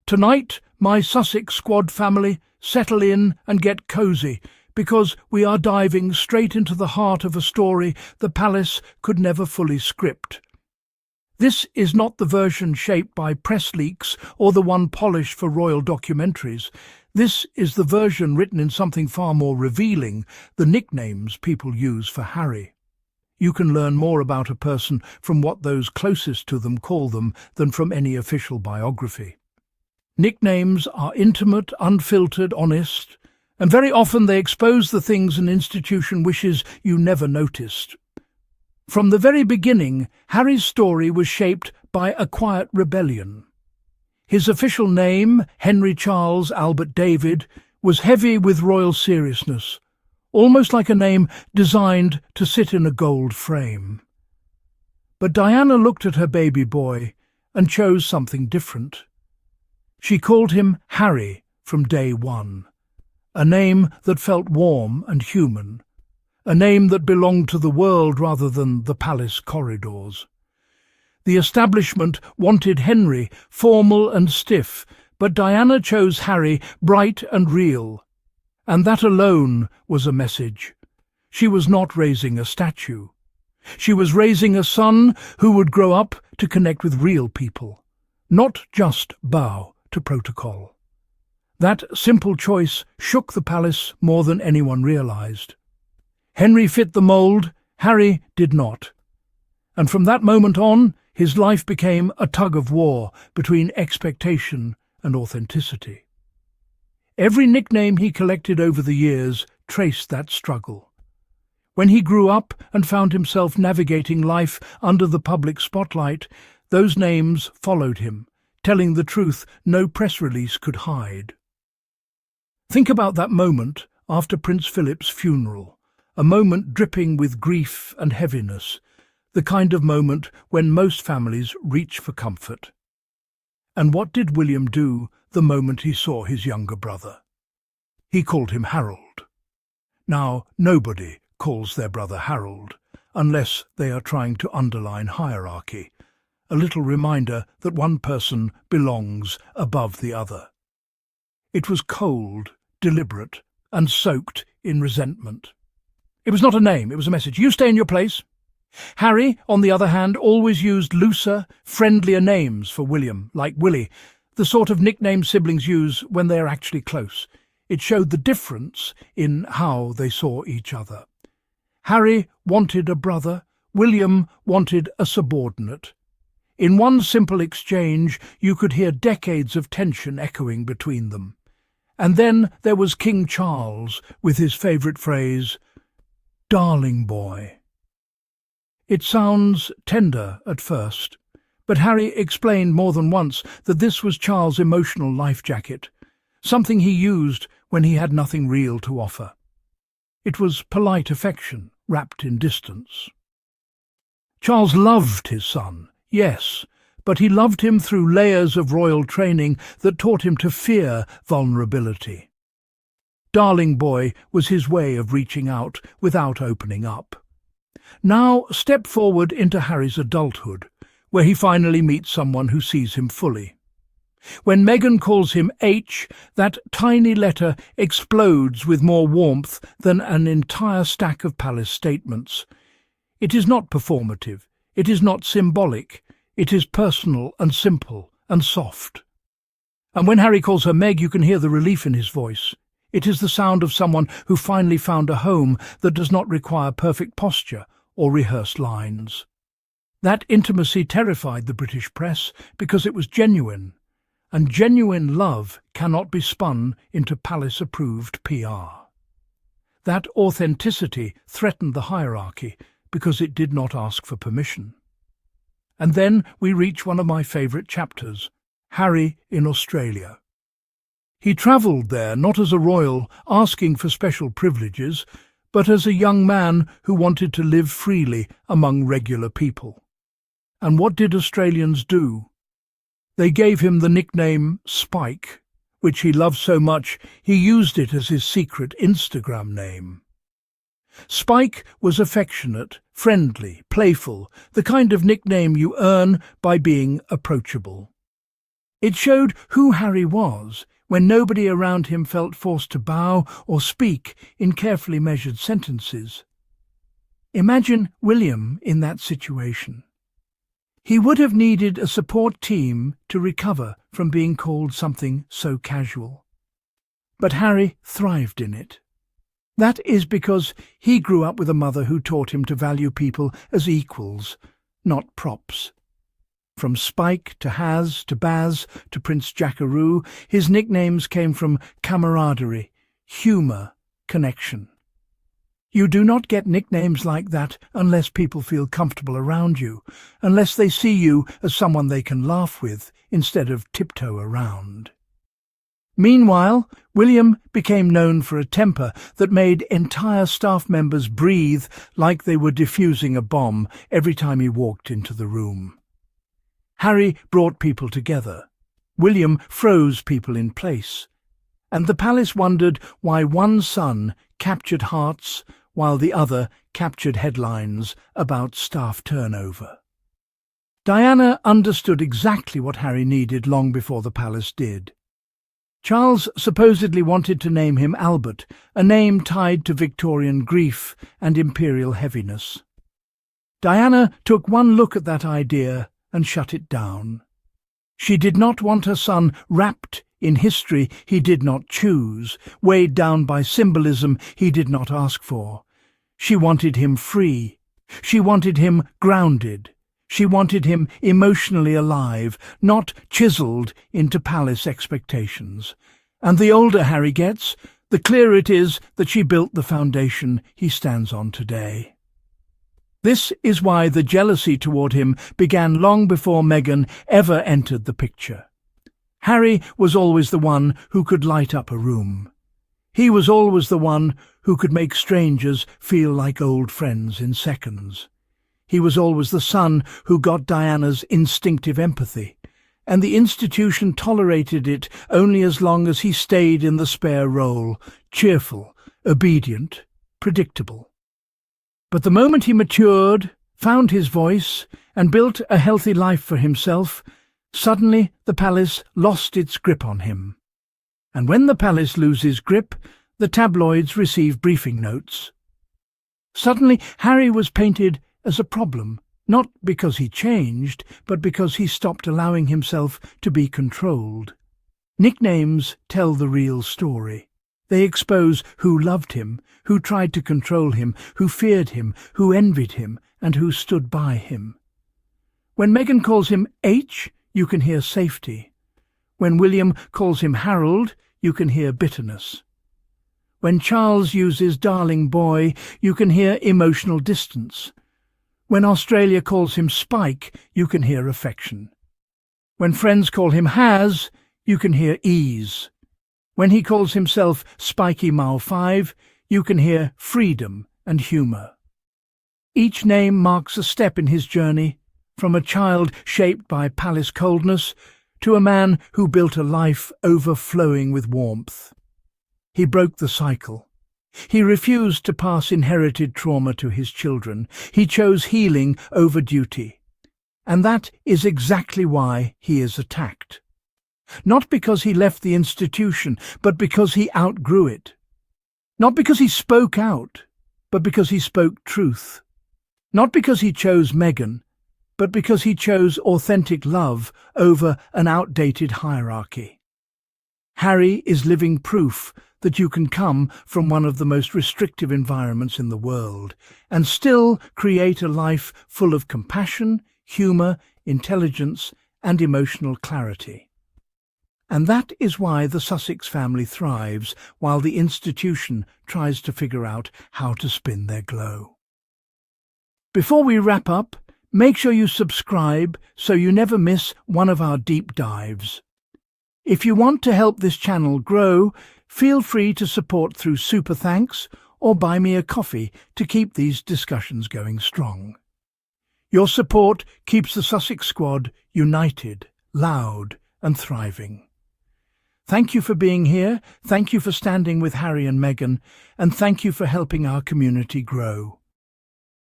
Tonight, my Sussex Squad family, settle in and get cosy, because we are diving straight into the heart of a story the palace could never fully script. This is not the version shaped by press leaks or the one polished for royal documentaries. This is the version written in something far more revealing, the nicknames people use for Harry. You can learn more about a person from what those closest to them call them than from any official biography. Nicknames are intimate, unfiltered, honest, and very often they expose the things an institution wishes you never noticed. From the very beginning, Harry's story was shaped by a quiet rebellion. His official name, Henry Charles Albert David, was heavy with royal seriousness, almost like a name designed to sit in a gold frame. But Diana looked at her baby boy and chose something different. She called him Harry from day one, a name that felt warm and human, a name that belonged to the world rather than the palace corridors. The establishment wanted Henry formal and stiff, but Diana chose Harry bright and real. And that alone was a message. She was not raising a statue. She was raising a son who would grow up to connect with real people, not just bow to protocol. That simple choice shook the palace more than anyone realized. Henry fit the mold, Harry did not. And from that moment on, his life became a tug-of-war between expectation and authenticity. Every nickname he collected over the years traced that struggle. When he grew up and found himself navigating life under the public spotlight, those names followed him, telling the truth no press release could hide. Think about that moment after Prince Philip's funeral, a moment dripping with grief and heaviness, the kind of moment when most families reach for comfort. And what did William do the moment he saw his younger brother? He called him Harold. Now, nobody calls their brother Harold, unless they are trying to underline hierarchy, a little reminder that one person belongs above the other. It was cold, deliberate, and soaked in resentment. It was not a name, it was a message. You stay in your place. Harry, on the other hand, always used looser, friendlier names for William, like Willie, the sort of nickname siblings use when they are actually close. It showed the difference in how they saw each other. Harry wanted a brother, William wanted a subordinate. In one simple exchange, you could hear decades of tension echoing between them. And then there was King Charles, with his favourite phrase, "Darling boy." It sounds tender at first, but Harry explained more than once that this was Charles' emotional life jacket, something he used when he had nothing real to offer. It was polite affection, wrapped in distance. Charles loved his son, yes, but he loved him through layers of royal training that taught him to fear vulnerability. Darling boy was his way of reaching out without opening up. Now step forward into Harry's adulthood, where he finally meets someone who sees him fully. When Meghan calls him H, that tiny letter explodes with more warmth than an entire stack of palace statements. It is not performative, it is not symbolic, it is personal and simple and soft. And when Harry calls her Meg, you can hear the relief in his voice. It is the sound of someone who finally found a home that does not require perfect posture or rehearsed lines. That intimacy terrified the British press because it was genuine, and genuine love cannot be spun into palace-approved PR. That authenticity threatened the hierarchy because it did not ask for permission. And then we reach one of my favourite chapters, Harry in Australia. He travelled there not as a royal asking for special privileges, but as a young man who wanted to live freely among regular people. And what did Australians do? They gave him the nickname Spike, which he loved so much he used it as his secret Instagram name. Spike was affectionate, friendly, playful, the kind of nickname you earn by being approachable. It showed who Harry was when nobody around him felt forced to bow or speak in carefully measured sentences. Imagine William in that situation. He would have needed a support team to recover from being called something so casual. But Harry thrived in it. That is because he grew up with a mother who taught him to value people as equals, not props. From Spike to Haz to Baz to Prince Jackaroo, his nicknames came from camaraderie, humour, connection. You do not get nicknames like that unless people feel comfortable around you, unless they see you as someone they can laugh with instead of tiptoe around. Meanwhile, William became known for a temper that made entire staff members breathe like they were defusing a bomb every time he walked into the room. Harry brought people together. William froze people in place. And the palace wondered why one son captured hearts while the other captured headlines about staff turnover. Diana understood exactly what Harry needed long before the palace did. Charles supposedly wanted to name him Albert, a name tied to Victorian grief and imperial heaviness. Diana took one look at that idea and shut it down. She did not want her son wrapped in history he did not choose, weighed down by symbolism he did not ask for. She wanted him free. She wanted him grounded. She wanted him emotionally alive, not chiseled into palace expectations. And the older Harry gets, the clearer it is that she built the foundation he stands on today. This is why the jealousy toward him began long before Meghan ever entered the picture. Harry was always the one who could light up a room. He was always the one who could make strangers feel like old friends in seconds. He was always the son who got Diana's instinctive empathy, and the institution tolerated it only as long as he stayed in the spare role, cheerful, obedient, predictable. But the moment he matured, found his voice, and built a healthy life for himself, suddenly the palace lost its grip on him. And when the palace loses grip, the tabloids receive briefing notes. Suddenly Harry was painted as a problem, not because he changed, but because he stopped allowing himself to be controlled. Nicknames tell the real story. They expose who loved him, who tried to control him, who feared him, who envied him, and who stood by him. When Meghan calls him H, you can hear safety. When William calls him Harold, you can hear bitterness. When Charles uses darling boy, you can hear emotional distance. When Australia calls him Spike, you can hear affection. When friends call him Haz, you can hear ease. When he calls himself Spiky Mile 5, you can hear freedom and humour. Each name marks a step in his journey, from a child shaped by palace coldness to a man who built a life overflowing with warmth. He broke the cycle. He refused to pass inherited trauma to his children. He chose healing over duty. And that is exactly why he is attacked. Not because he left the institution, but because he outgrew it. Not because he spoke out, but because he spoke truth. Not because he chose Meghan, but because he chose authentic love over an outdated hierarchy. Harry is living proof that you can come from one of the most restrictive environments in the world and still create a life full of compassion, humour, intelligence, and emotional clarity. And that is why the Sussex family thrives while the institution tries to figure out how to spin their glow. Before we wrap up, make sure you subscribe so you never miss one of our deep dives. If you want to help this channel grow, feel free to support through Super Thanks or buy me a coffee to keep these discussions going strong. Your support keeps the Sussex Squad united, loud and thriving. Thank you for being here, thank you for standing with Harry and Meghan, and thank you for helping our community grow.